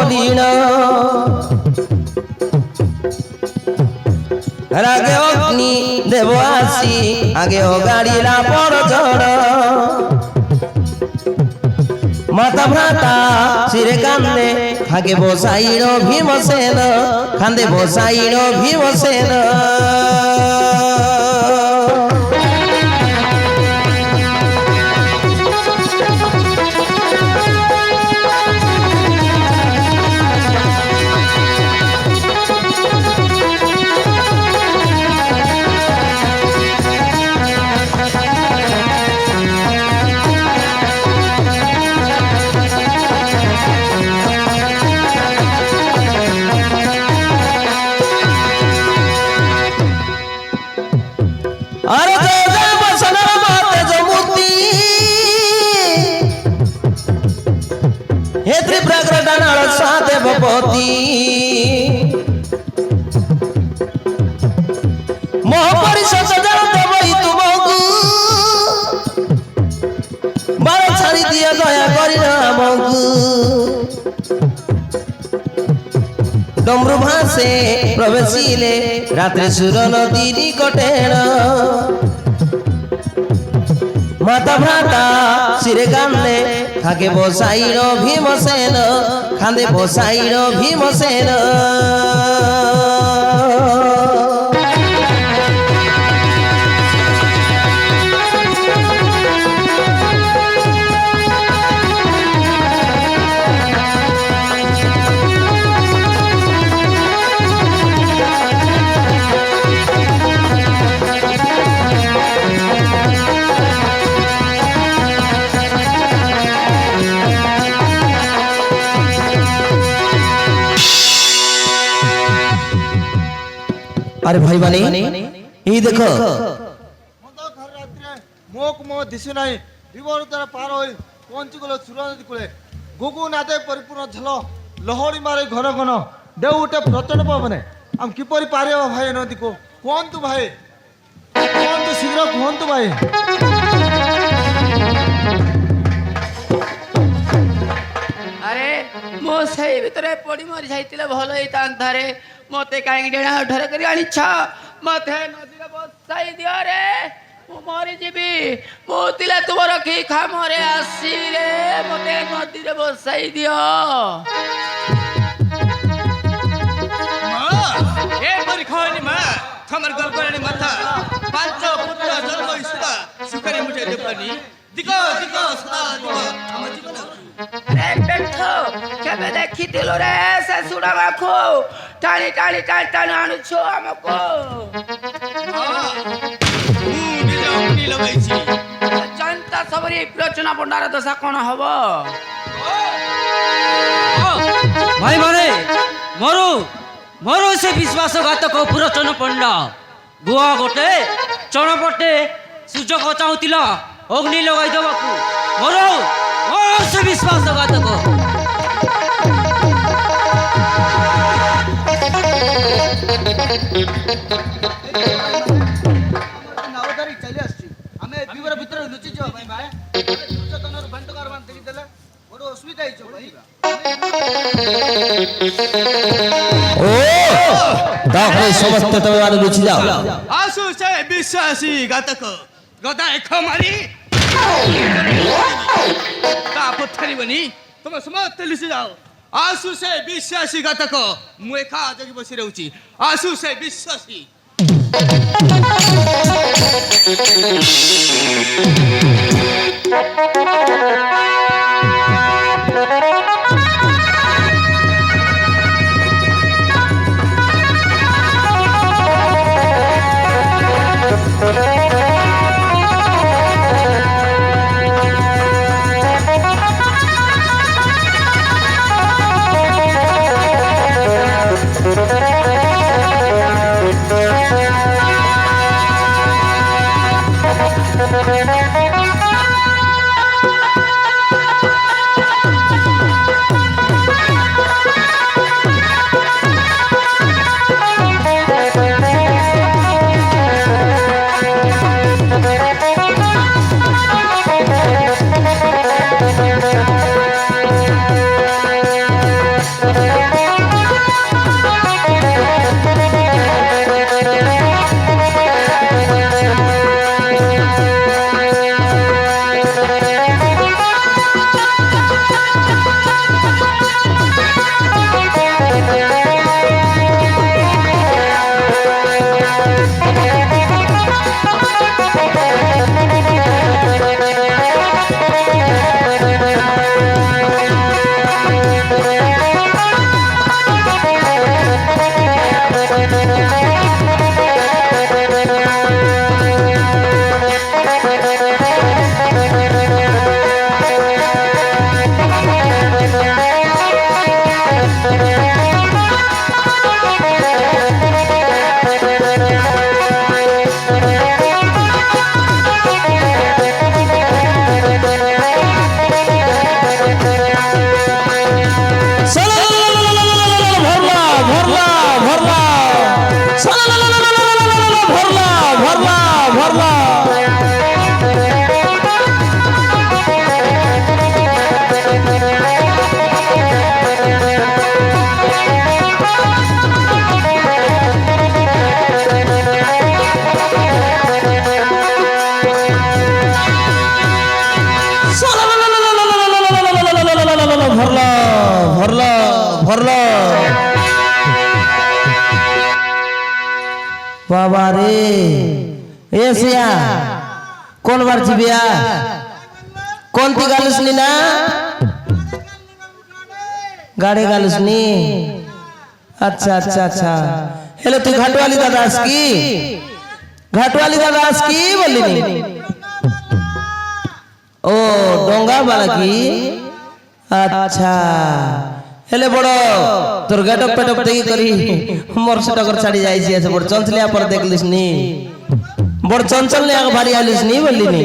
মলিন রাগে অগ্নি দেব আসি আগে গাড়িলা বড় ঝড় মাতা ভ্রাতা শিরে কান্দে আগে বসাইল ভীমসেন কান্দে বসাইল ভীমসেন अरे जय बसन माते जमुती हे त्रिप्रकटनाळ साधे भपती महापरिषद जल देवई तुमकु बाळ छाड़ी दिया दया करी हमकु डमरू भासे प्रवेशिले रात्रि सुर नदी निकटेण माता भ्राता शिरे कांदे खाके बसाइल भीमसेन खांदे बसाइल भीमसेन अरे भाई बानी ये देखो मोक मो दिशु नाही विवर तर पार होई कोंची गलो सुरनदी कुळे गुगु नादे परिपूर्ण झलो लहरी मारे घन घन देउटे प्रचंड पवने हम किपरि पारियो भाई नदी को कोन तू भाई कोन तू शीघ्र कोन तू भाई अरे मो सही भितरे पड़ी मरी जाइतिले भलो ही तांतारे मते काई डेणा ढरे करी आनिछ मते नदी रे बसाई दियो रे मो मरी जीबी मोतिले तुमर की खा मरे आसी रे मते नदी रे बसाई दियो मां ए परी खानी मां खमर गल करनी माथा पांच पुत्र जन्म इसुदा सुकरे मुठे देपनी दिको दिको सदा दिको हम जीवन अरे बैठो केबे देखी दिलो रे से सुडा माखो टाणी टाणी टाणी टाणी आनु छो हमको नी लगाइछि जनता सबरी प्रचना भंडार दशा कोन हबो भाई माने मरु मरु से विश्वासघातक पुरचन पंडा गुआ गोटे चणपटे सुजोग चाहुतिला अग्नि लगाई देबाकू मरु मरु से विश्वासघातक नावदारी चली आछि हमें विवर भीतर लुचि जो भाई भाई दुर्योधनर बंटकार मान देखि देला बडो असुविधा हिचो भाई ओ दाखले समस्त तमे माने लुचि जाओ आसु से विश्वासी घातक गदा एक मारी का पत्थरी बनी तुम समस्त लिसि जाओ आसु से विश्वासी घातक मु एका जगी बसी रहउची आसु से विश्वासी ভরলো বাবা রে এসিয়া কোন বার জিবিয়া কোন তি গালুসনি না গাড়ি গালুসনি আচ্ছা আচ্ছা আচ্ছা হেলে তুই ঘাটওয়ালি দাদা আস কি ঘাটওয়ালি দাদা আস কি বলিনি ও ডঙ্গা বালা কি আচ্ছা হেলে বড় তোর গেটপ পেটপ দেখি করি মোর সেটকর ছাড়ি যাইছি আছে বড় চঞ্চলিয়া পর দেখলিস নি বড় চঞ্চল নে আগ ভারি আলিস নি বললিনি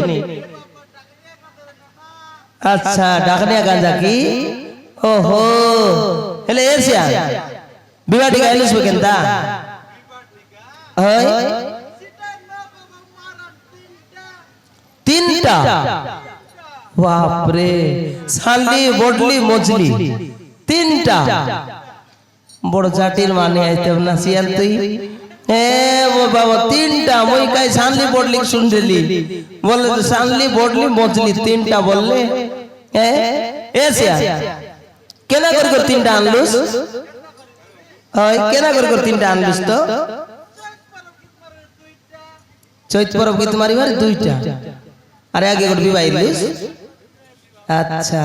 আচ্ছা ডাকনিয়া গাঞ্জা কি ওহো হেলে এসিয়া বিবাটি গাইলিস বেকেনতা হয় তিনটা বাপরে শালি বডলি মজলি তিনটা বড় জাটির মানে আইতে না সিয়ান তুই এ ও বাবা তিনটা মই কাই শালি বডলি শুনলি বলে তো শালি বডলি মজলি তিনটা বললে এ এসিয়া কেনা করে তিনটা আনলুস হয় কেনা করে তিনটা আনলুস তো চৈত পরব গীত মারিবার দুইটা আরে আগে করে বিবাইলিস আচ্ছা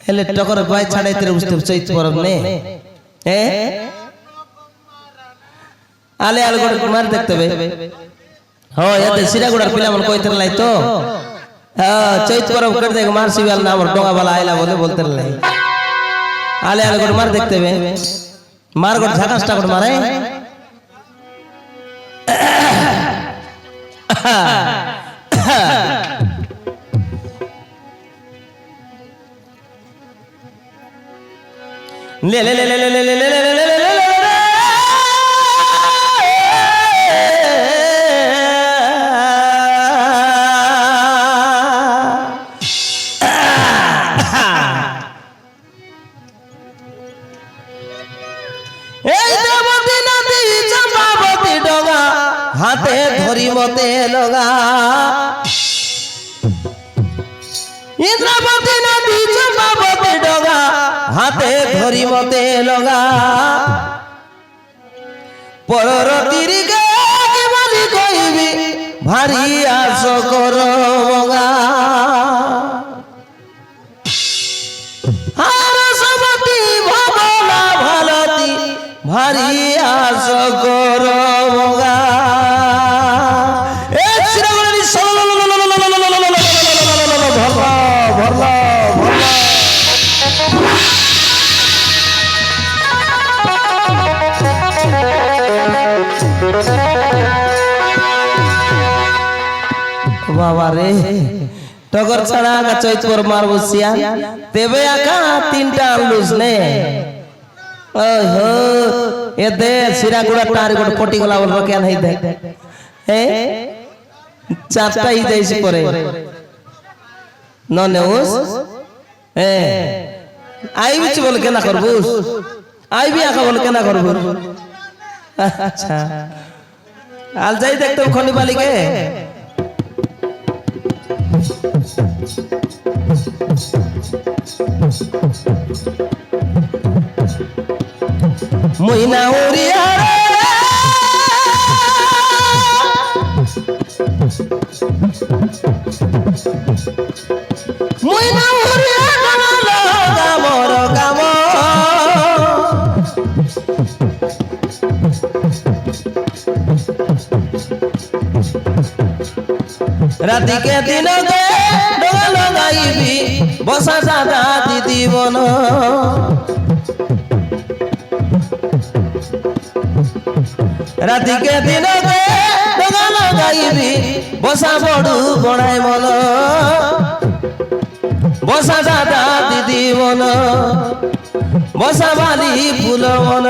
হেলে টকর বাই ছাড়াইতে বুঝতে চৈত পরব নে এ আলে আলে করে মার দেখতে হবে হয় এতে সিরাগুড়ার পিলামন কইতে লাই তো হ্যাঁ চৈত পরব করে দেখ মার সিবাল না আমার ডঙ্গা বালা আইলা বলে বলতে লাই আলে আলে করে মার দেখতে হবে মার করে ঝাকাসটা করে মারে ले ले ले ले ले ले ले ले ले ले ले হাতে ধরি মতে লগা ইন্দ্রাবতী নদী চম্পাবতী ডগা হাতে ধরি মতে লগা পররতির গে বলি কইবি ভারি আস কর মগা হারসবতী ভবলা ভালতি ভারি আস কর মগা বাবা রে টগর ছাড়া আগা চৈত পর মারবো সিয়া তেবে আকা তিনটা আনলুস নে ওই হো এ দে সিরাগুড়া টার গোট পটি গলা বলবো কেন হই দে এ চারটাই যাইছি পরে ননেউস এ আইবিছি বল কেনা করবুস আইবি আকা বল কেনা করবুস আচ্ছা আল যাই দেখতো খনি বালিকে মইনা উড়িয়া মইনা উড়িয়া গামর গাম রাতিকে দিনকে ডগা লগাইবি বসা সাদা দিদি বন রাতিকে দিনকে ডগা লগাইবি বসা বড়ু বড়াই মন বসা সাদা দিদি বন বসা বালি ফুল মন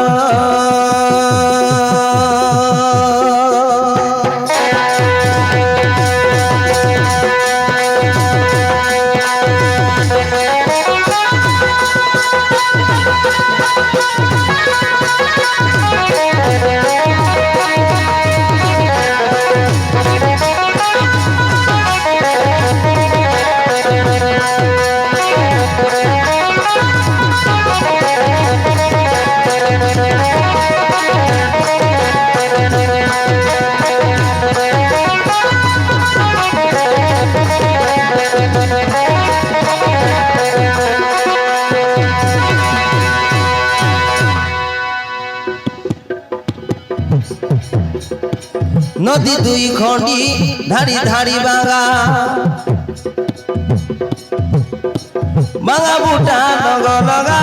নদী দুই খণ্ডি ধাড়ি ধাড়ি বাঙা বাঙা বুটা নগ লগা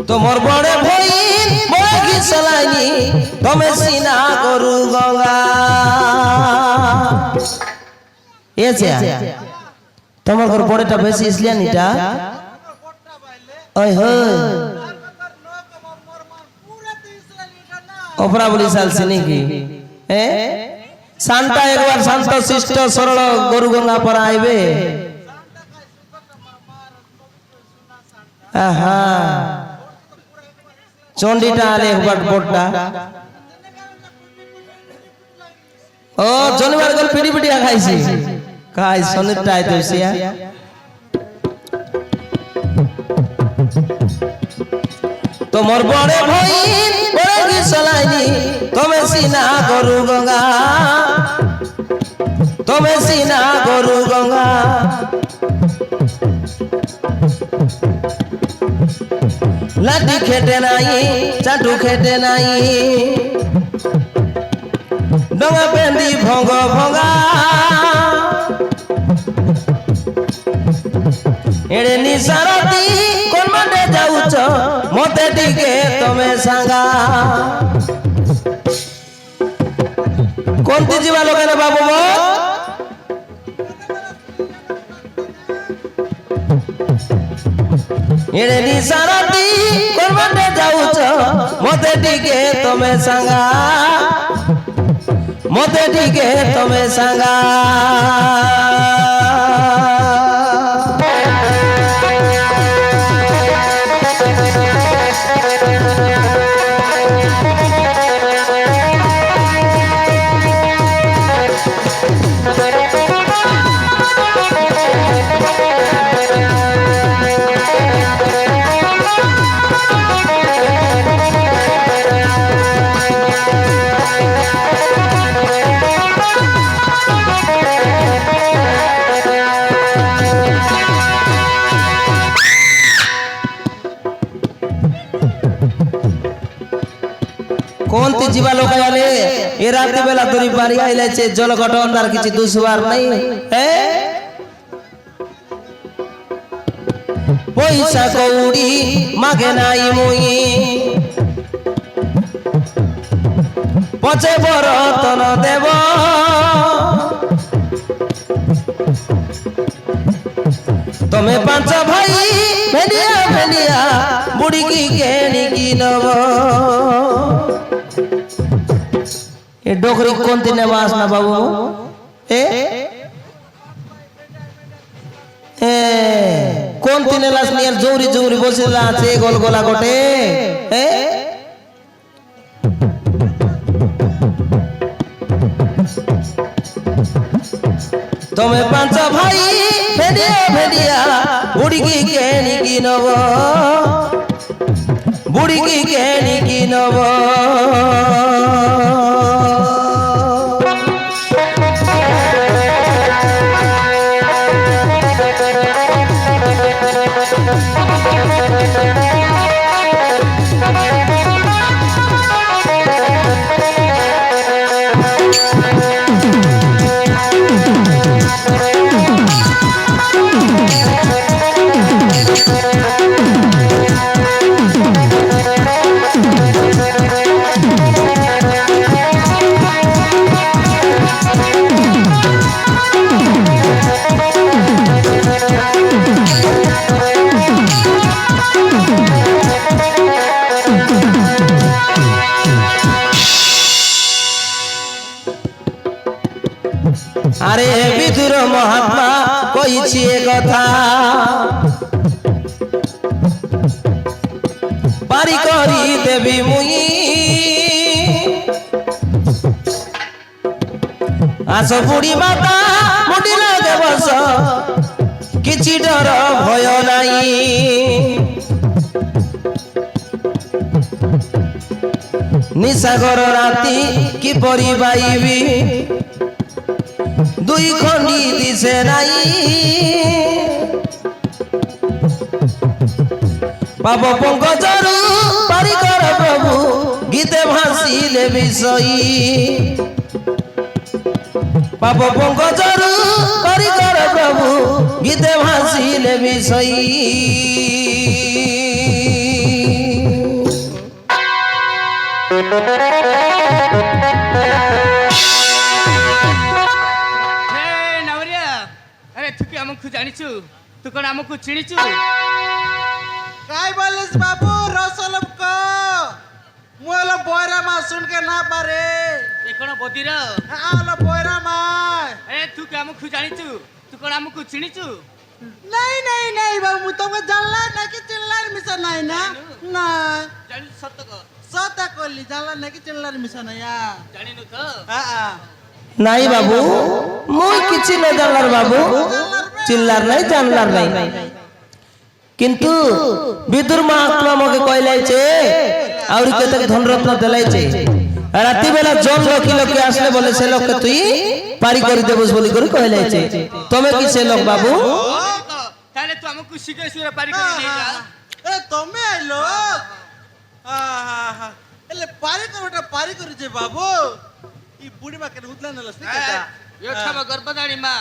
তোমার বড়ে ভইন বড় ঘিসলাইনি তুমি সিনা গরু গঙ্গা এসে তোমার ঘর বড়টা বেশি ইসলিয়ান এটা ওই হয় অপরা বলি চালছে নাকি শান্তা একবার শান্ত শিষ্ট সরল গরু গঙ্গা পরা আইবে চন্ডিটা আলে একবার বোটটা ও শনিবার করে পিটি পিটিয়া খাইছি খাই শনিরটা আইতে সিয়া তোমার বড়ে ভইন বড় ঘিসলাইনি তুমি সিনা গরু গঙ্গা তুমি সিনা গরু গঙ্গা লাঠি খেটে নাই চাটু খেটে নাই ডঙা পেন্দি ভঙ্গ ভঙ্গা এড়ে নিসারতি কোন মাঠে যাউছ মতে টিকে তুমি সাঙ্গা কোনটি ଯିବା লোকের বাবু এড়ে নিসারতি কোন মাঠে যাউছ মতে টিকে তুমি সাঙ্গা মতে টিকে তুমি সাঙ্গা কোনটি ଯିବା লোক আলে এ রাতে বেলা তোরি বাড়ি আইলাছে জল ঘটন আর কিছু দুসবার নাই পয়সা কৌড়ি মাগে নাই মুই পচে বরতন দেব তুমি পাঁচ ভাই ভেলিয়া ভেলিয়া বুড়ি কি কেনি কি নব এ ডোকরি কোনটি নেবাস না বাবু কোনটি নেলাস নিয়ে জৌরি জৌরি বসিলা আছে গোল গোলা গোটে তুমি পাঁচ ভাই ভেডিয়া ভেডিয়া বুড়ি কি কেনি কি নব বুড়ি কি কেনি কি নব আরে বিদুর মহাত্মা কইছি এ কথা পারি করি দেবী মুই আস বুড়ি মাতা মুডি লাগে বস কিছু ডর ভয় নাই নিশাগর রাতি কি পরিবাইবি দুই খন্ডি দিছে নাই পাপ পঙ্কজরু পারি কর প্রভু গীতে ভাসিলে বিষয়ী পাপ পঙ্কজরু করি কর প্রভু গীতে ভাসিলে বিষয়ী ହେ ନାଉରିଆ ଆରେ ତୁ କି ଆମକୁ ଜାଣିଛୁ ତୁ କଣ ଆମକୁ ଚିଣିଛୁ काय बोलिस बाबू रसलम को मोला बोयरा मा सुन के ना पारे ଏ କଣ ବଦିର आलो बोयरा मा ଆରେ ତୁ କି ଆମକୁ ଜାଣିଛୁ ତୁ କଣ ଆମକୁ ଚିଣିଛୁ नहीं नहीं नहीं बाबू मु तुमको जानला ना कि चिल्लार मिसा नहीं ना ना ଜାଣିଛୁ ସତ କହ सता कोली जानला ना कि चिल्लार मिसा नहीं या ଜାଣିନୁ ତ নাই বাবু মুই কিছু না জানলার বাবু চিল্লার নাই জানলার নাই কিন্তু বিদুর মহাত্মা আমাকে কইলাইছে আউরি কেতে ধনরত্ন দেলাইছে রাতি বেলা জন লকি লকি আসলে বলে সে লোককে তুই পারি করে দেবস বলি করে কইলাইছে তুমি কি সে লোক বাবু তাহলে তু ଆମକୁ ଶୀଘ୍ର ଶୀଘ୍ର ପାରି କରି ନେଇଯା ए तमे आइलो एले पारी कर जे बाबू ई बुढ़ी बा के हुतला न लसनी केता यो छम गर्भधानी मा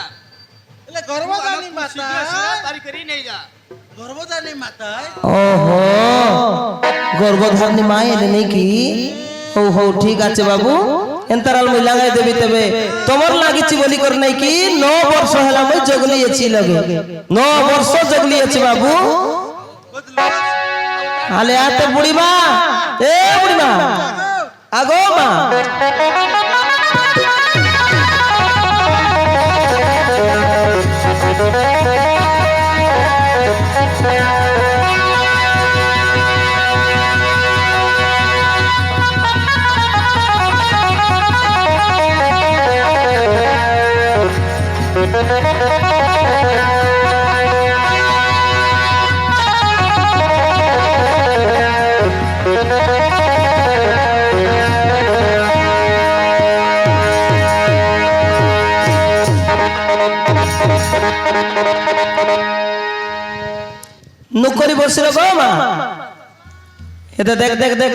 एले गर्भदानी माता ଶୀଘ୍ର ଶୀଘ୍ର ପାରି କରି ନେଇଯା गर्भदानी माता ওহো গর্ভধারণী মা এলে নাকি হো হো ঠিক আছে বাবু এন্তরাল মই লাগাই দেবি তবে তোমার লাগিছি বলি কর নাই কি 9 বর্ষ হলা মই জগলিয়েছি লগে 9 বর্ষ জগলিয়েছি বাবু আলে আতে বুড়ি মা এ বুড়ি মা আগো মা নুকরি বসিল গো মা এটা দেখ দেখ দেখ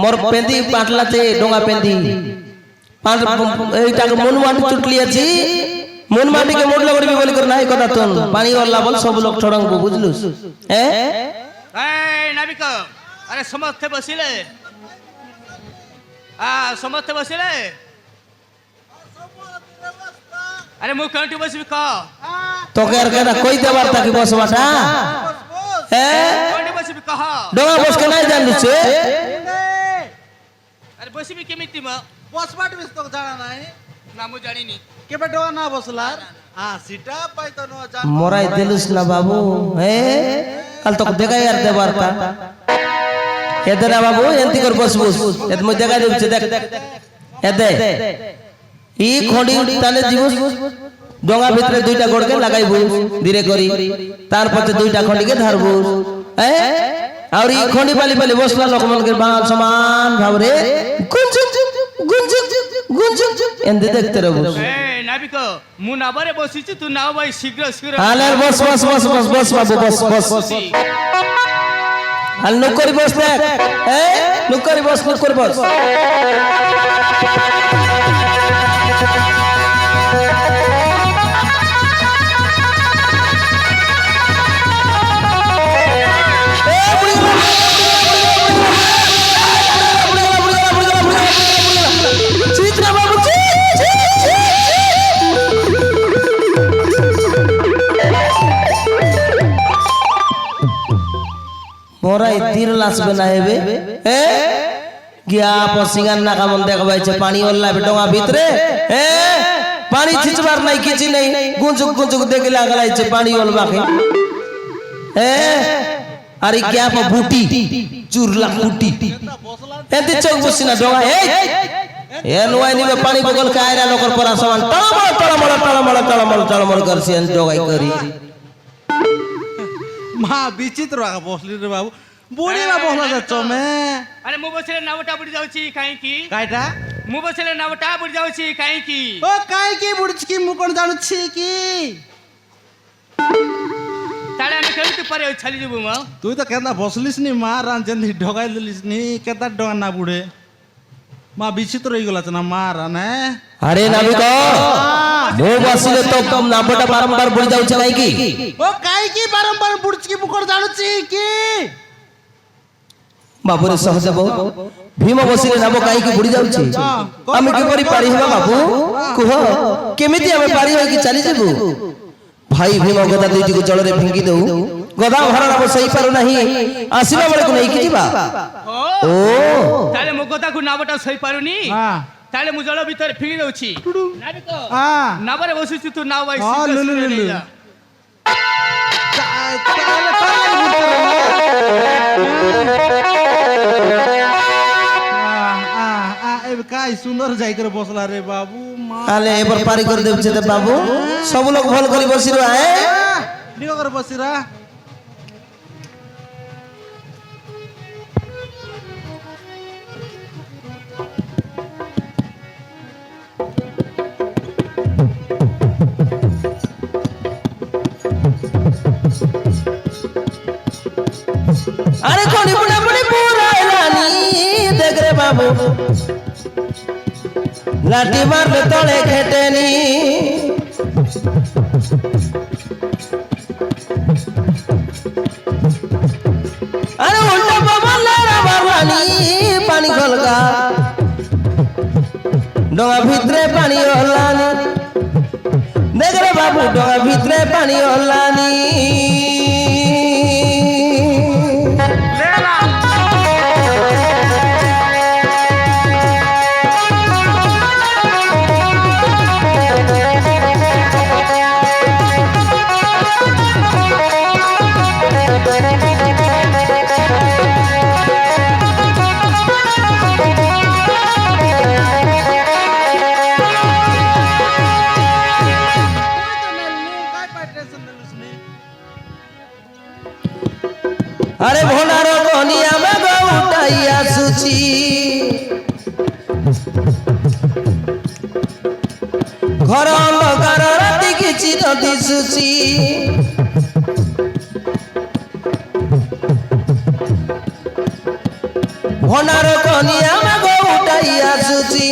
মোর পেন্দি পাটলাতে ডোঙা পেন্দি এইটাকে মন মাটি চুটলিয়েছি মন মাটিকে মোটলা করবি বলি করে নাই কথা তোন পানি ওল্লা বল সব লোক ছড়াঙ্গু বুঝলুস হ্যাঁ এই নাবিক আরে সমস্তে বসিলে সমস্তে বসিলে আরে মু কেউটি বসবি ক তোকে আর কেনা কই দেবার তাকে বসবাটা হ্যাঁ কেউটি বসবি কহ ডোঙা বসকে নাই জানলুস আরে বসবি কেমিতি ম बसबाट बिस तो जाना नाही না মু জানিনি के बेटो ना बसलार सीटा पाई तो नो जान মোরাই দিলুস না বাবু হ্যাঁ কাল তোকে দেখাই আর দেবার তা এতে না বাবু এন্তি কর বসবুস এত মই দেখাই দেবছি দেখ এতে ই খড়ি তালে দিবস ডোঙা ভিতরে দুইটা গড়কে লাগাইবু ধীরে করি তারপরে দুইটা খড়িকে ধরবু হ্যাঁ আর ই খড়ি পালি পালি বসলা লোকমনকে বাল সমান ভাবরে গুঞ্জুক গুঞ্জুক গুঞ্জুক এন্তি দেখতে রবু এই নাবিক মু নাবারে বসিছি তু নাও ভাই শীঘ্র শীঘ্র আলের বস বস বস বস বস বাবু বস বস আল নুকরি বস দেখ নুকরি বস চিত্রা বাবু মোরা তীর লাসবে না হেবে এ গিয়া পসিগান না কামন দেখবাইছে পানি ওল্লা ডোঙা ভিতরে এ পানি ছিচবার নাই কিছু নাই গুঞ্জুক গুঞ্জুক দেখে লাগাইছে পানি ওলবাকে এ আরে গিয়া বুটি চুরলা বুটি এতে চোখ বসি না ডোঙা এ নোয়াই নিবে পানি বগল কায়রা লোকর পরা সমান টলমল করছি ডোগাই করি মা বিচিত্র বসলি রে বাবু বুড়ি মা বসলা যাচ্ছ মে আরে মু বসলে নাওটা বুড়ি যাଉଛି কাইকি কাইটা মু বসলে নাওটা বুড়ি যাଉଛି কাইকি ও কাই কি বুড়ছি কি মু কোন জানুছি কি তাহলে আমি কেমতি পারে ওই ছালি যাবো মা তুই তো কেতা বসলিস নি মা রাঁধি ঢগাই দিলিস নি কেতা ডগা না বুড়ে মা বিচিত্র হয়ে না মা রানে আরে নাবিক ମୁଁ ବସିଲେ ତ ତମ ନାମଟା ବାରମ୍ବାର ବୁଡି ଯାଉଛି କାହିଁକି? ও কাই কি বারম্বার বুড়ছি কি মুখর জানুছি কি ବାବୁରେ ସହଦେବ ଭୀମ ବସିଲେ ନାମ କାହିଁକି ବୁଡି ଯାଉଛି? ଆମେ କିପରି ପାରି ହେବା ବାବୁ କୁହ କେମିତି ଆମେ ପାରି ହୋଇକି ଚାଲିଯିବୁ? ଭାଇ ଭୀମ ଗଦା ଦୁଇଟିକୁ ଜଳରେ ଫିଙ୍ଗି ଦଉ ଗଦା ଭରା ନାମ ସହିପାରୁ ନାହିଁ ଆସିଲା ବେଳକୁ ନେଇକି ଯିବା। ଓ ତାହେଲେ ମୋ କଥାକୁ ନାବଟା ସହି ପାରୁନି হ্যাঁ ତାହେଲେ ମୁଁ ଜଳ ଭିତରେ ଫିଙ୍ଗି ଦଉଛି ନାବିକ হ্যাঁ ନାବରେ ବସୁଛୁ ତୁ ନାଉ ଭାଇ ହଁ, ଶୀଘ୍ର ଲୁ, ଲୁ, ଶୀଘ୍ର ଲୁ, ଲୁ। ନେଇଯା। কাই সুন্দর যাই করে বসলা রে বাবু মা তাহলে এবার পারি করে দেবছে তো বাবু সব লোক ভাল করে বসিল নিও করে বসিরা আরে কোনি বুড়া বুড়ি পুরাইলানি দেখ রে বাবু লাঠি মারলে তলে খেটেনি আরে উল্টা বাবা লড়া বাবানি পানি খলকা ডোঙা ভিতরে পানি হলানি দেখ রে বাবু ডোঙা ভিতরে পানি হলানি আরে ভোলার কনিয়া মেঘ উঠাই আসুছি ঘর অন্ধকার রাতি কিছু দিশুছি ভোলার কনিয়া মেঘ উঠাই আসুছি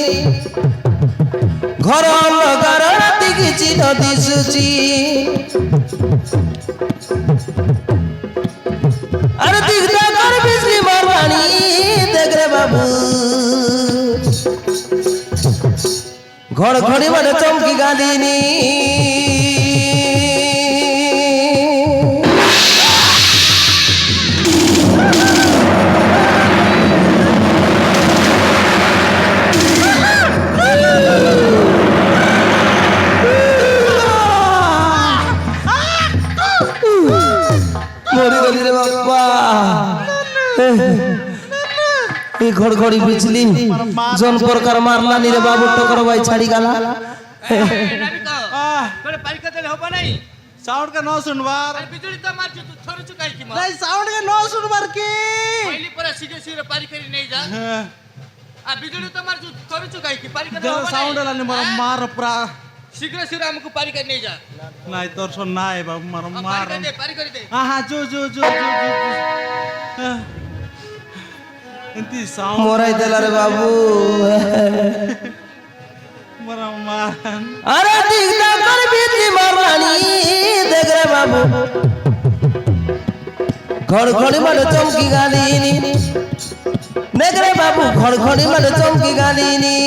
ঘর অন্ধকার রাতি কিছু দিশুছি अरे दिखता कर बिजली मारवानी देख रे बाबू घड़ घड़ी बड़े चमकी गांधीनी মরি গলি রে বাবা এই ঘড়ঘড়ি বিজলি জন প্রকার মারলানি রে বাবু টকর ভাই ছাড়ি গলা ନାବିକ ତୋର ପାରିକା ଦେଲେ ହବ ନାହିଁ সাউন্ড কে ন শুনবার ଆରେ ବିଜୁଳି ତ ମାରୁଛୁ ତୁ ଥରୁଛୁ କାହିଁକି ମା নাই সাউন্ড কে ন শুনবার কি କହିଲି ପରା ଶୀଘ୍ର ଶୀଘ୍ର ପାରି କରି ନେଇଯା আর বিজুଳି ତ মাରୁଛୁ ଥରୁଛୁ କାହିଁକି ପାରିକା ଦେଲେ ହବ সাউন্ড ନାହିଁ লানি মার মার পুরা ଶୀଘ୍ର ଶୀଘ୍ର ଆମକୁ ପାରି କରି ନେଇଯା নাই তোর সন নাই বাবু মার মার ପାରି କରିଦେ আহা জো জো জো জো এন্তি সাউন্ড মরাই দেলা রে বাবু মার মার আরে দিখতা কর বিজলি মারলানি দেখ রে বাবু ঘড়ঘড়ি মারে চমকি গালিনি দেখ রে বাবু ঘড়ঘড়ি মারে চমকি গালিনি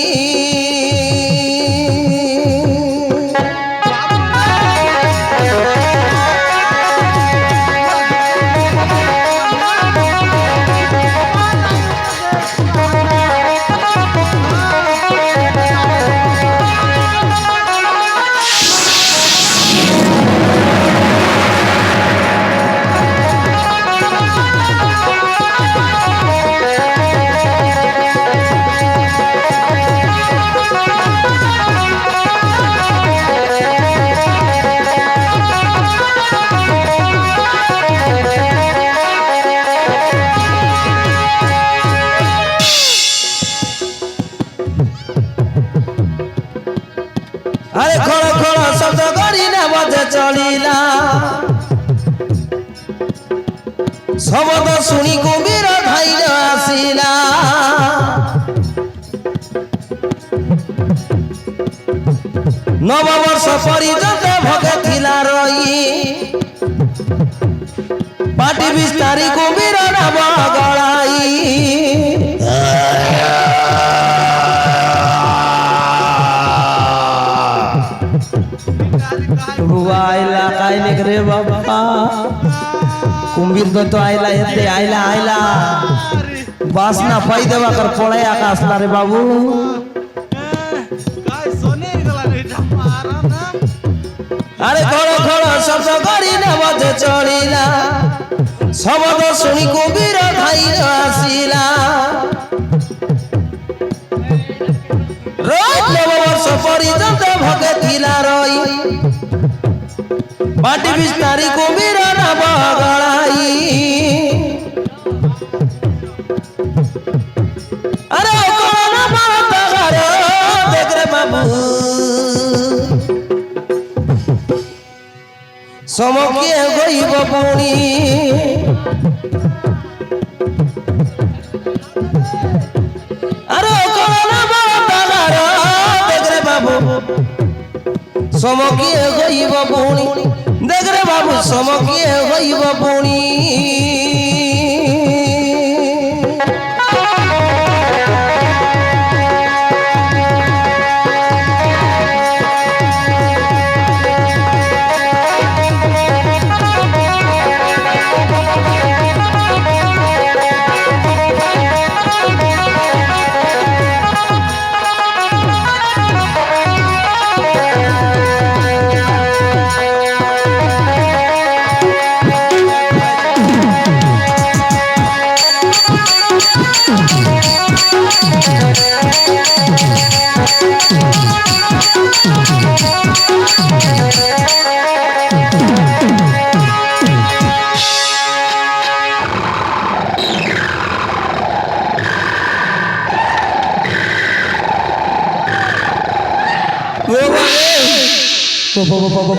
আরে খড় খড় শব্দ করি না বজে চলিলা শব্দ শুনি কুম্ভীর ধাইর আসিলা নববর্ষ পর্যন্ত ভগে থিলা রই পাটি বিস্তারি কুম্ভীর নাম গড়াই बुआ आइला कायले रे बाबा कुंभीर तो आइला येते आइला आइला बासना पाई देवा कर पळे आकाश ला रे बाबू काय सोने गला रे मारा ना अरे खड़ खड़ शब्द करी ने बजे चढ़िला शब्द सुनी कुंभीर धाइर आसिला रोज नववर्ष पर्यंत भगे थिला रई बाटी बिस्तारी कुंभीर नाम गड़ाई अरे कौन बात करे देख रे बाबू समकिए गईब पुणी अरे कौन बात करे देख रे बाबू समकिए गईब पुणी देख रे बाबू समकिए गईब पुणी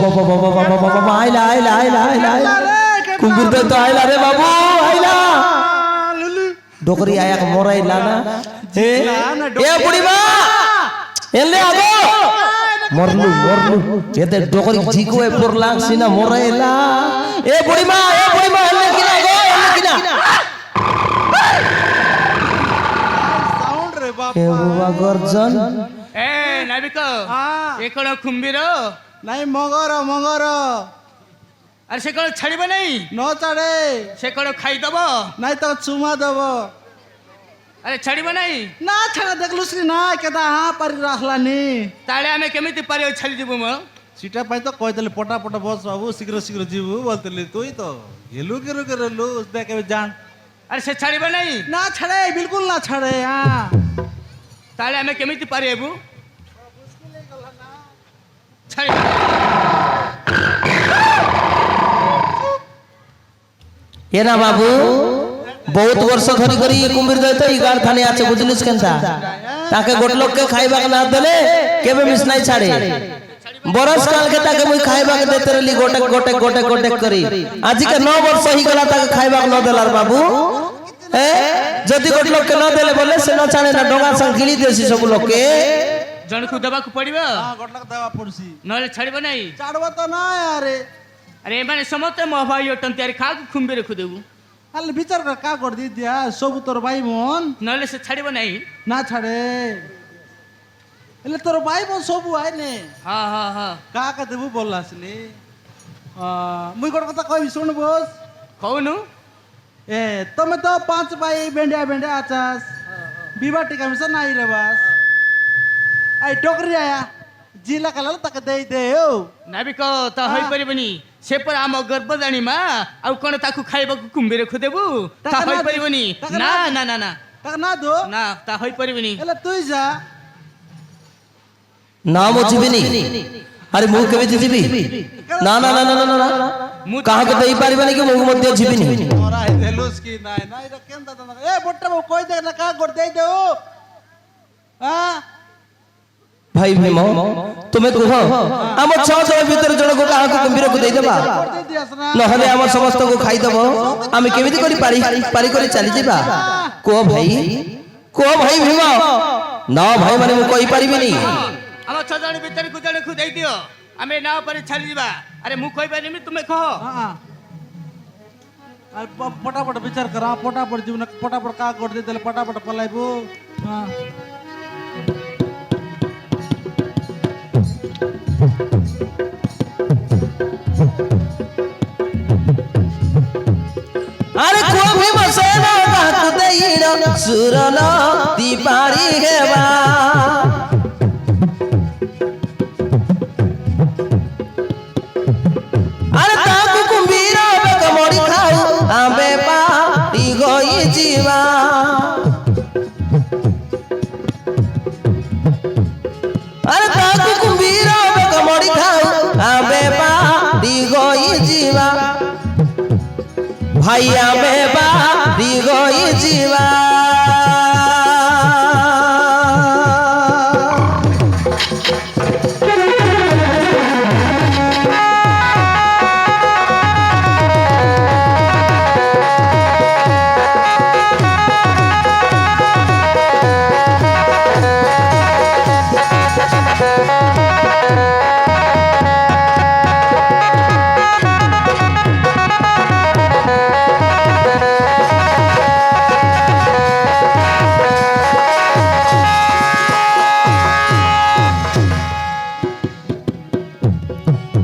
आइला आइला आइला आइला कुंभीर तो आइला रे बाबू आइला डोकरी आया के मोराइला ना ए बुढ़ी मां एले आगो मरलू मरलू एते डोकरी झिको ए पुरला सिना मोराइला ए बुढ़ी मां एले किना गो एले किना साउंड रे ए बापा बुआ गर्जन ए नाविक हाँ। ଏ କଣ କୁମ୍ଭୀର ନାଇଁ ମଗର ମଗର ଆରେ ସେ କଣ ଛାଡ଼ିବ ନାହିଁ ନ ଛାଡେ ସେ କଣ ଖାଇଦବ ନାଇଁ ତ ଚୁମା ଦବ ଆରେ ଛାଡ଼ିବ ନାହିଁ ନା ଛାଡା ଦେଖଲୁ କି ନା କେଦା ହଁ ପାରି ରାখଲାନି ତାହେଲେ ଆମେ କେମିତି ପାରିବ ଛାଡ଼ିଯିବୁ ମ ସେଟା ପାଇଁ ତ କହିଦେଲି ପଟାପଟ ବସ ବାବୁ ଶୀଘ୍ର ଶୀଘ୍ର ଯିବୁ ବୋଲଥିଲି ତୁଇ ତ ହେଲୁ କେରୁ କେରେଲୁ ଦେଖ ଏବେ ଜାଣ ଆରେ ସେ ଛାଡ଼ିବ ନାହିଁ ନା ଛାଡେ ବିଲକୁଲ ନା ଛାଡେ ହଁ ତାହେଲେ ଆମେ କେମିତି ପାରିବୁ ଛାଡ଼ିବ ये ना बाबू बहुत वर्ष धरी करी कुंभीर दैतो ई गार थाने आछे बुझलिस केनता ताके गोट लोग के खाइबा के ना देले केबे मिस नाही छाड़े बरस काल के ताके मुई खाइबा के देते रहली गोटे गोटे गोटे गोटे करी आज के 9 वर्ष ही गला ताके खाइबा के न देलार बाबू ए जदी गोट लोग के न देले बोले से न छाड़े ना डोंगा संग गिली देसी सब लोग के ଜଣକୁ ଦେବାକୁ ପଡ଼ିବ ହଁ ଗୋଟଲକ ଦେବା ପଡୁଛି ନହେଲେ ଛାଡ଼ିବ ନାହିଁ ଛାଡବ ତ ନା ଆରେ ଆରେ ଏମାନେ ସମସ୍ତେ ମୋ ଭାଇ ଅଟନ୍ତି ଆରେ କାହାକୁ କୁମ୍ଭୀର ରଖିଦେବୁ ଆଲେ ବିଚାର କର କା କରି ଦିଆ ସବୁ ତୋର ଭାଇ ମନ ନହେଲେ ସେ ଛାଡ଼ିବ ନାହିଁ ନା ଛାଡେ ହେଲେ ତୋର ଭାଇ ମନ ସବୁ ଆଇନେ ହଁ ହଁ ହଁ କାକା ଦେବୁ ବୋଲ ଆସିନି ମୁଇଁ ଗୋଟେ କଥା କହିବି ଶୁଣ ବୋସ କହୁନୁ ଏ ତମେ ତ 5 ଭାଇ ବେଣ୍ଡିଆ ବେଣ୍ଡିଆ ଆଚାସ ବିବାହ টিকা মিশা নাই রে বাস আই টকরি আয়া জিলা কালাল তাকে দেই দে ও ନାବିକ ତା ହୋଇପାରିବନି ସେ ପରା ଆମ ଗର୍ଭଦାଣୀ ମା ଆଉ କଣ ତାକୁ ଖାଇବାକୁ କୁମ୍ଭୀର ଖୋଦେବୁ ତା ତାକା ନା- ହୋଇପାରିବନି ତାକା ନା ନା- ନା ନା ନା তাকে না দো ନା ତା ହୋଇପାରିବନି এলে তুই যা ना मु जीविनी अरे मु केबे जीवी ना ना ना ना ना ମୁଁ काहा के देई पारिबानी कि मु मध्य जीविनी মোরা আই দেলুস কি নাই না এটা কেন দাদা এ বট্টা কই দে না কা কর দেই দে ও হ্যাঁ ভাই ভীম তুমি কুহ আমার 6 জন ভিতরে জনক কাহাকে কুম্ভীরକୁ ଦେଇଦେବା ଦେଇ ଦିଅସ ନା নহলে আমার সমস্তକୁ খাইদেব আমি কেমিতি করি পারি করে চালি ଯିବା কুহ ভাই ভীম না ভাই মানে ମୁଁ কই পাৰিবিনি ଆମ 6 ଜଣ ଭିତରକୁ ଜଣକୁ ଦେଇ ଦିଅ ଆମେ ନାଁ ଉପରେ ଛାଡ଼ି ଯିବା ଆରେ ମୁଁ କହିପାରିବି ତୁମେ କହ पटापट विचार करा पटापट जीवन पटापट का कर दे देले पटापट पलाइबो हां अरे को भीम सेना काकु देइर सुरन दीपारी हेबा अरे ताकु कुंभीर बेक मरी खाऊ आबे पाटी गई जीवा अरे ताकु कुंभीर बेक मरी खाऊ आबे पाटी गई जीवा भाई आमे बारी गई जीवा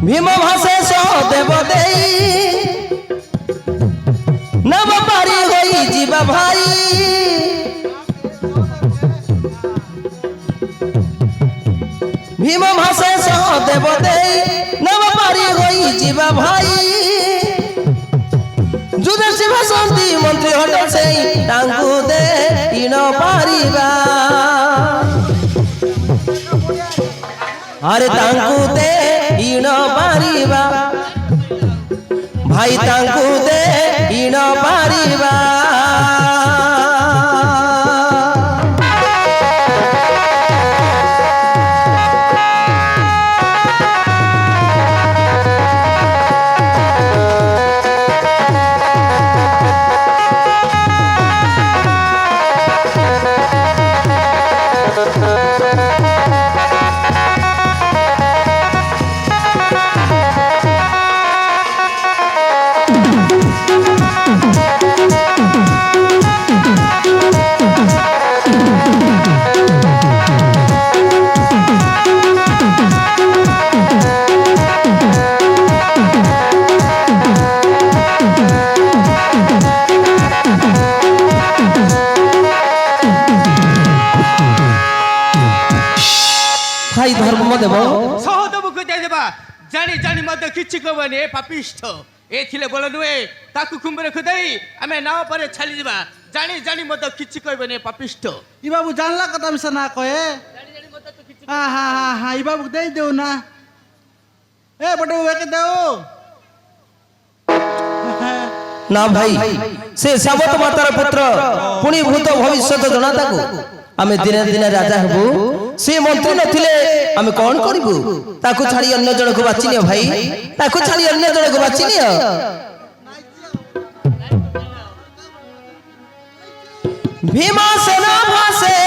भीम भाषे सो देव देई नव पारी होई जीवा भाई भीम भाषे सो देव देई नव पारी होई जीवा भाई जुदे शिव शांति मंत्री हट से तांकु दे इण पारिबा अरे तांकु दे इण पारिबा भाई तांकु दे इण पारिबा भाई धर्म देव ସହଦେବକୁ ଦେଇଦେବା ଜାଣି ଜାଣି ମଧ୍ୟ କିଛି କହିବନି ଏ ପାପିଷ୍ଠ ଏ ଥିଲେ ବଳ ନୁହେଁ ତାକୁ କୁମ୍ଭୀରକୁ ଦେଇ ଆମେ ନାଁ ଉପରେ ଛାଡ଼ି ଯିବା ଜାଣି ଜାଣି ମଧ୍ୟ କିଛି କହିବନି ଏ ପାପିଷ୍ଠ ई बाबू जानला कथा मिसा ना कहे हां हां हां हां ई बाबू दे देऊ ना ए बटू वेके देऊ ना भाई से साबत मातार पुत्र पुणी भूत भविष्यत जना ताकू आमे दिने दिने राजा हबु से मंत्री नथिले आमे कोन करिबु ताकू छाड़ी अन्य जन को बाची नियो भाई ताकू छाड़ी अन्य जन को बाची नियो भीमा सेना भासे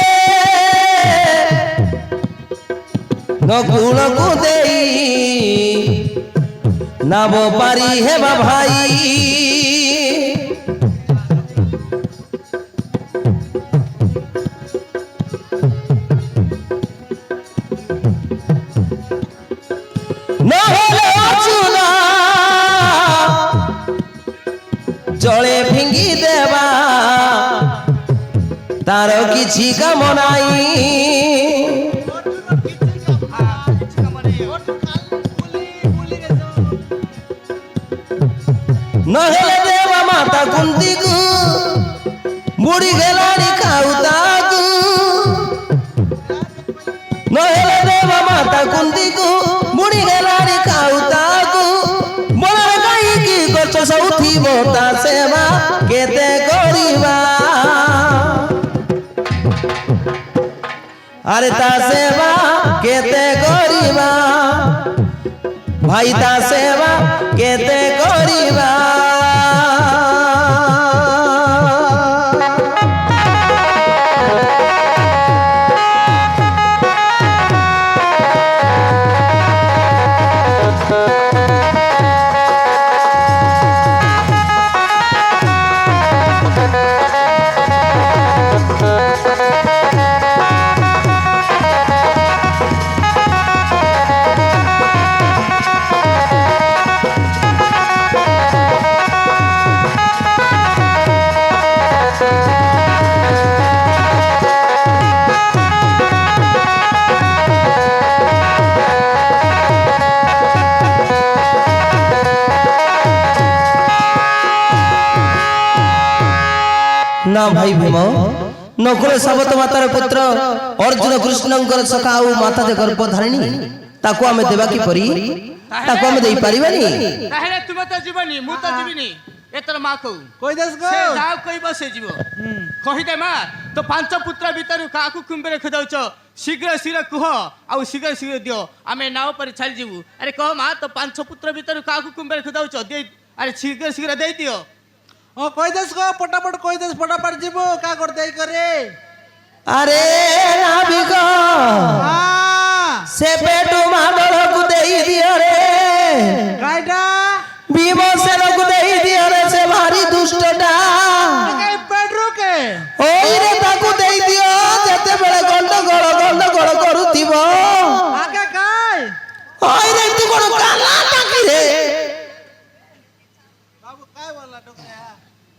न गुण को देई नाबो पारी हेबा भाई जले फिंगी देवा तार किछि काम नाई नहेले देवा माता कुंती को बुढ़ी गेलानी खाउता को नहेले देवा माता कुंती को बुढ़ी गेलानी खाउता को बोले कहीं की गच सौथी बोता सेवा केते करिबा আরে তা সেবা কেতে করিবা ভাই তা সেবা কেতে করিবা ना भाई भीम नकुल साबत मातार पुत्र अर्जुन कृष्णंकर सखा आउ माता जे गर्भधारिणी ताको आमे देबा की परी ताको आमे देई परिबानी তাহলে তুমি তো জীবনি মু তো জীবনি এতর মা কও কই দেশ গো সে যাও কইব সে জীব কহি দে মা তো পাঁচ পুত্র ভিতরু কাকু কুম্বে রেখে দউছ শীঘ্র শীঘ্র কুহ আউ শীঘ্র শীঘ্র দিও আমি নাও পরে ছাড়ি যাবু আরে কহ মা তো পাঁচ পুত্র ভিতরু কাকু কুম্বে রেখে দউছ দে আরে শীঘ্র শীঘ্র দেই দিও ও কই দেশ গো পটাপট কই দেশ পটাপট জীবো কা করতে এই করে अरे नाविक से पेटू मादर को देई दिया रे কাইটা भीमसेन को देई दिया रे से भारी दुष्टटा কাই পেট্রো কে ओई रे ताकू देई दियो जते बेले गंडगोल करूथिबो আগে কাই ओई रे तू कोन काला टाकी रे বাবু কাই বললা টকরিয়া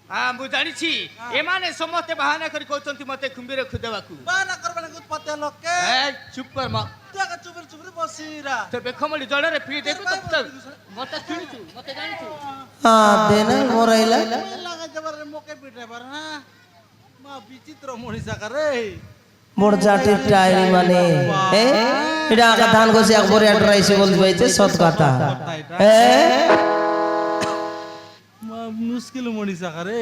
হ্যাঁ মু জানিছি এমানে সমস্তে বাহানা করে কইছন্তি মতে কুম্বিরে খুদেবাকু বানা করবে না কুৎপতে লোককে এ চুপ কর মা তুই আগে চুপরে চুপরে বসিরা তো বেখমলি জড়রে পি দেবু তো মতে শুনিছু মতে জানিছু हां देना मोराइला লাগা যাবার মোকে পিটে পার না মা বিচিত্র মনিষা করে বড় জাটের টাইরি মানে এটা আগা ধান গছে একবারে অ্যাড্রাইসে বলতে পাইছে সৎ কথা মা মুশকিল মনিষা করে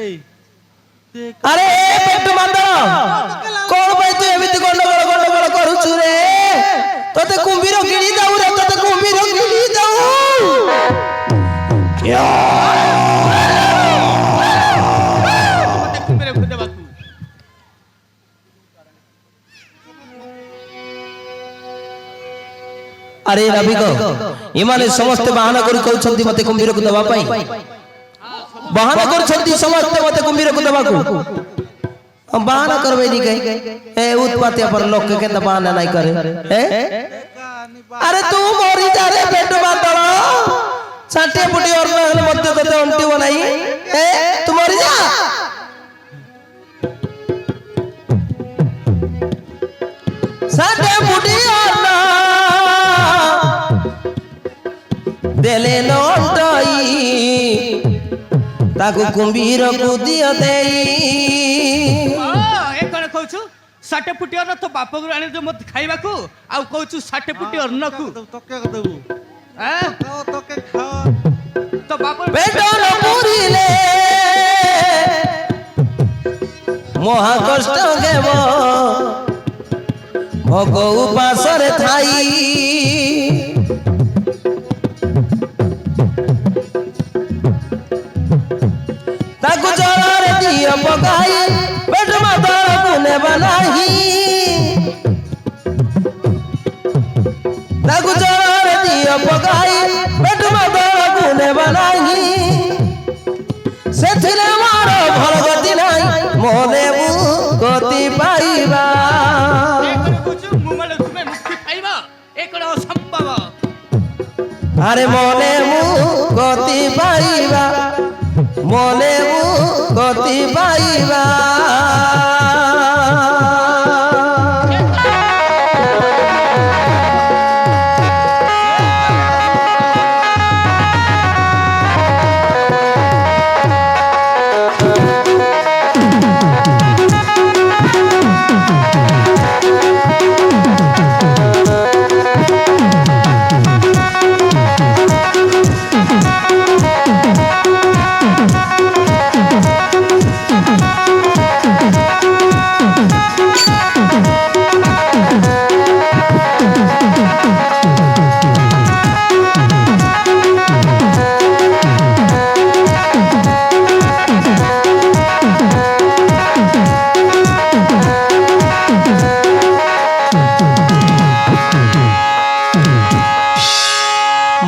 আরে পেটু মান্দর কোন ভাই তুই এমিতি গন্ডগোল করুছু রে তোতে কুম্ভীর গিলি দাও রে তোতে কুম্ভীর গিলি দাও মতে কুম্বিরে খুদেবাকু আরে নাবিক এমানে সমস্ত বাহানা করি কହୁଛନ୍ତି মতে কুম্ভীরକୁ দেবা ପାଇଁ বাহানা କରୁଛନ୍ତି ସମସ୍ତେ ମତେ କୁମ୍ଭୀରକୁ ଦେବାକୁ ବାହାନା করবে নি কই এ উৎপাতে पर लोग के केता বাহানা নাই करे अरे तू मरी जा रे पेट बातल छाटे पुटी और लगले मते तते अंटी बनाई तू मरी जा छाटे पुटी और ना देले नंटई ताकू कुंभीर को दियो देई ए कोन कहछु साटे पुटी और तो बाप गुरु आने जो मत खाइबाकू आ कहछु साटे पुटी और नकू তোকে দেবো हैं খাও তোকে খাও तो बाप पेटन पुरिले महा कष्ट गेब भोग उपासरे थाई ताकू जरे दियो पकाई पेट मातर कुने बनाही ताकू जरे दियो पकाई पेट मातर कुने बनाही सेथिले मार भल गति नाही मोदेबू गति पाइबा ए कोन कहछु मुमले तुमे मुक्ति पाइबा ए कोन असंभव अरे मोदेबू गति पाइबा मोदेबू गति पाइबा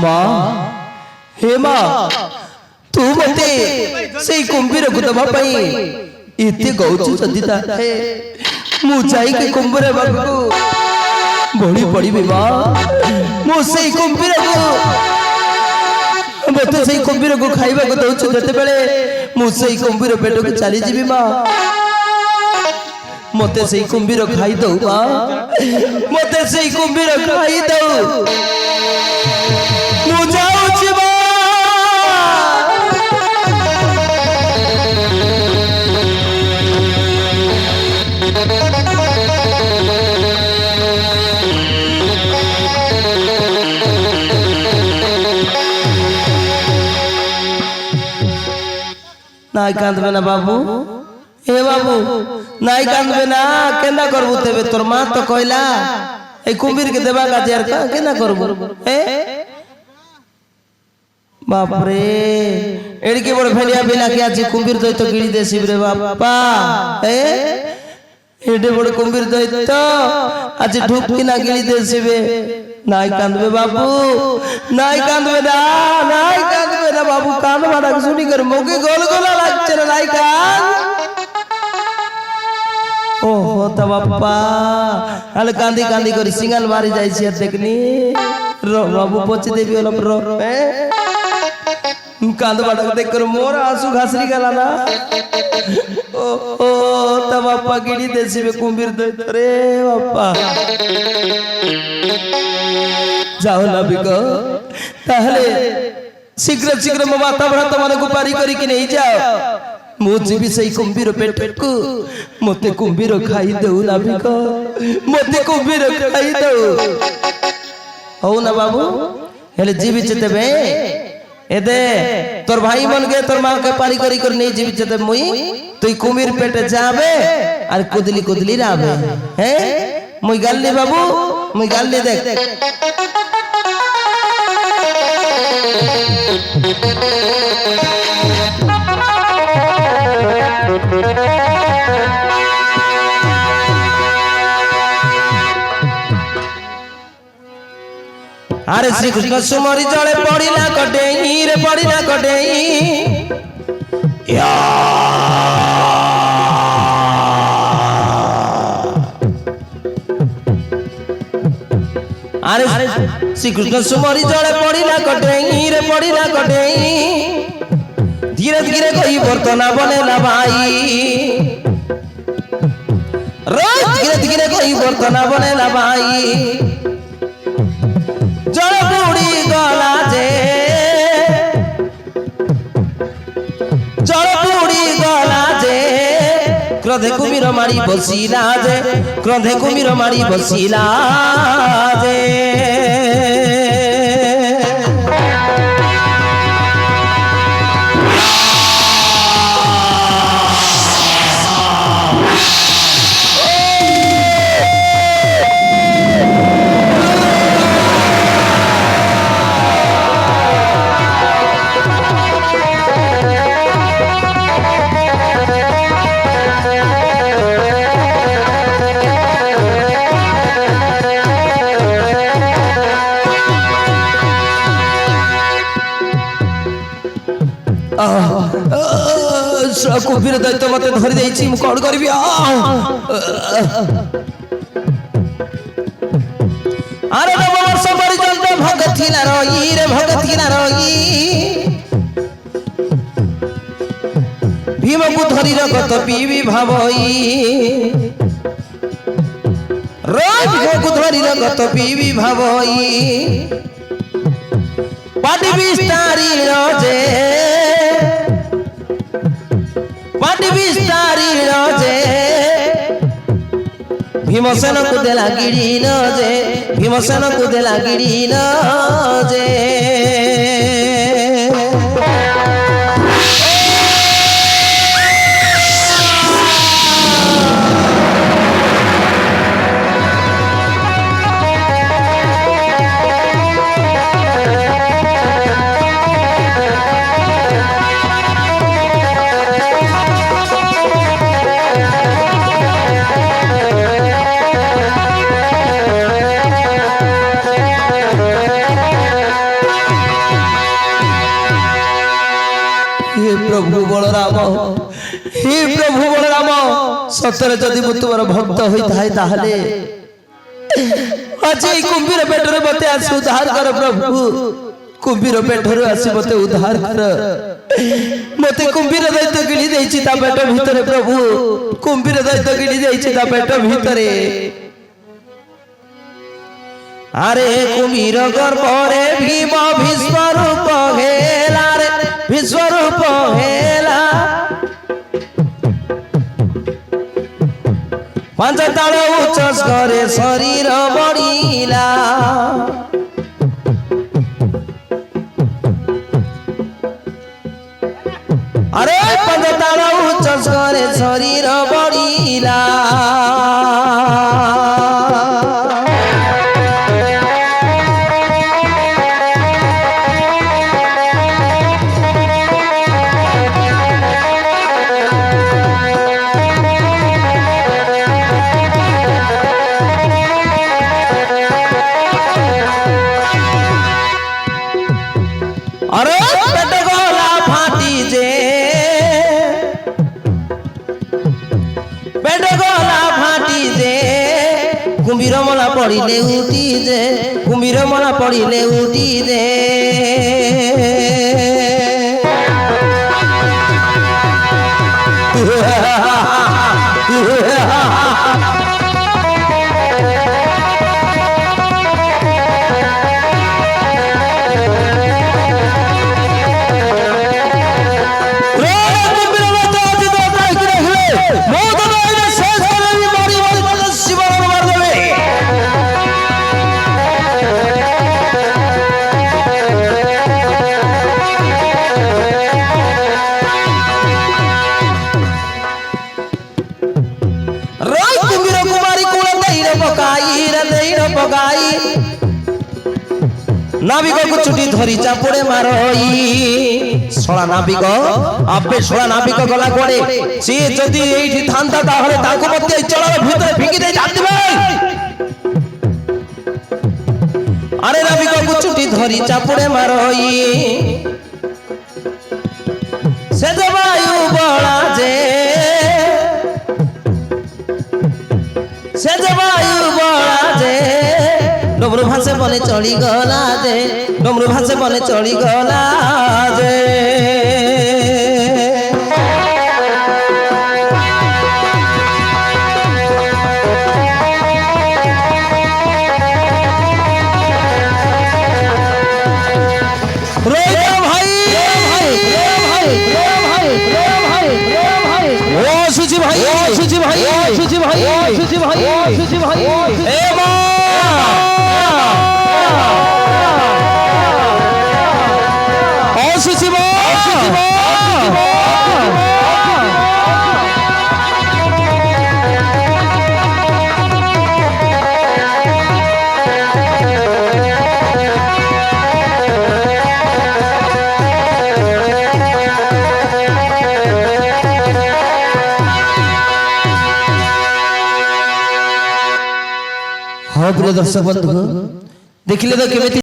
ମା ହେ ମା ତୁ ମତେ ସେଇ କୁମ୍ଭୀରକୁ ଦେବା ପାଇଁ ଏତେ କହୁଛୁ ଯଦି ତାହେଲେ ମୁଁ ଯାଇକି କୁମ୍ଭୀର ପାଖକୁ ବଳି ପଡ଼ିବି ମା। ମୁଁ ସେଇ କୁମ୍ଭୀରକୁ ମତେ ସେଇ କୁମ୍ଭୀରକୁ ଖାଇବାକୁ ଦଉଛୁ ଯେତେବେଳେ ମୁଁ ସେଇ କୁମ୍ଭୀର ପେଟକୁ ଚାଲିଯିବି ମା। ମତେ ସେଇ କୁମ୍ଭୀର ଖାଇଦଉ ମା। ମତେ ସେଇ କୁମ୍ଭୀର ଖାଇଦଉ। ମୁଁ ଯାଉଛି ମା। नाई कांदबे ना बाबू ए बाबू नाई कांदबे ना केना करबू तेबे तोर मां तो कहला ए कुंभीर के देबा गाजियार का केना करबू ए बाप रे एड़की बड़ फेलिया बिना के आज कुंभीर दई तो गिड़ी देसी रे बापा ए एडे बड़ कुंभीर दई तो आज ढुकी ना गिड़ी देसी बे नाई कांदबे बाबू नाई कांदबे ना बाबू कान मारा सुनी कर मोके गोल गोला लागছে না नाई कान ओहो त बापा अल कांदी कांदी कर सिंगल मारी जाई छी देखनी रो बाबू पछ देबी ओला रो कांद बाटा देख कर मोर आंसू घासरी गला ना ओ त बापा गिड़ी देसी में कुंभीर दे रे बापा जाओ ना बिको ताहले शीघ्र शीघ्र मो माता भ्राता मन को पारी करी कि नहीं जाओ मु जीवी सही कुंभीर पेट को मते कुंभीर खाई देउ ना बिको मते कुंभीर खाई देउ हो ना बाबू हेले जीवी चतेबे एदे तोर भाई मन के तोर मां के पारी करी कर नहीं जीवी चते मुई तुई कुंभीर पेटे जाबे और कुदली कुदली राबे हैं मुई गल्ली बाबू मुई गल्ली देख अरे श्री कृष्ण सुमरी जड़े पड़ी ना कटेई रे पड़ी ना कटेई या अरे श्री कृष्ण सुमरी जड़े पड़ी ना कटेई रे पड़ी ना कटेई धीरे धीरे कोई बर्तना बने ना भाई रोज धीरे धीरे कोई बर्तना बने ना भाई जड़ बुड़ी गला जे जड़ बुड़ी गला जे क्रोधे कुमीर मारी बसिला जे क्रोधे कुमीर मारी बसिला जे कुंभीर दैत्य मत धरी देछि मु कोन करबी अरे नव वर्ष पर्यंत भगत ना रही रे भगत ना रही भीम को धरी रगत पीबी भावई रोज भीम को धरी रगत पीबी भावई पाटी विस्तारी रोजे पाटी विस्तारी रोजे भीमसेन को देला गिरी नजे भीमसेन को देला गिरी नजे हे प्रभु बलराम, हे प्रभु बलराम, सतरे जदि मु तुम भक्त होता है ताहले आज ये कुंभीर पेटर मते आस उद्धार कर प्रभु। कुंभीर पेटर आस मते उद्धार कर। मते कुंभीर दैत्य गिली देछि ता पेट भितरे प्रभु। कुंभीर दैत्य गिली देछि ता पेट भितरे। अरे कुंभीर गर्भरे भीम विश्वरूप हेला रे विश्वरूप हेला। पांच ताल उच्च करे शरीर बढिला। अरे पांच ताल उच्च करे शरीर बढिला। अरे पेट गला फाटी जे पेट गला फाटी जे कुंभीर मला पड़िले उठी जे कुंभीर मला पड़िले उठी जे। नाविक को चुटी धरी चापुड़े मारई सोला नाविक आपे सोला नाविक गला कोड़े से जदी एठी थांता ताहले ताको मते चलार भीतर फिंगी दे जाती भाई। अरे नाविक को चुटी धरी चापुड़े मारई से वायु बड़ा जे से वायु बड़ा जे डमरू भाषे बने चढ़ी गला जे डमरू भाषे बने चढ़ी गला जे। सुची भाई सुची भाई सुची भाई सुची भाई सुची भाई ए मां सुची मां हाँ प्रिय दर्शक बंधु देखिले तो केमिति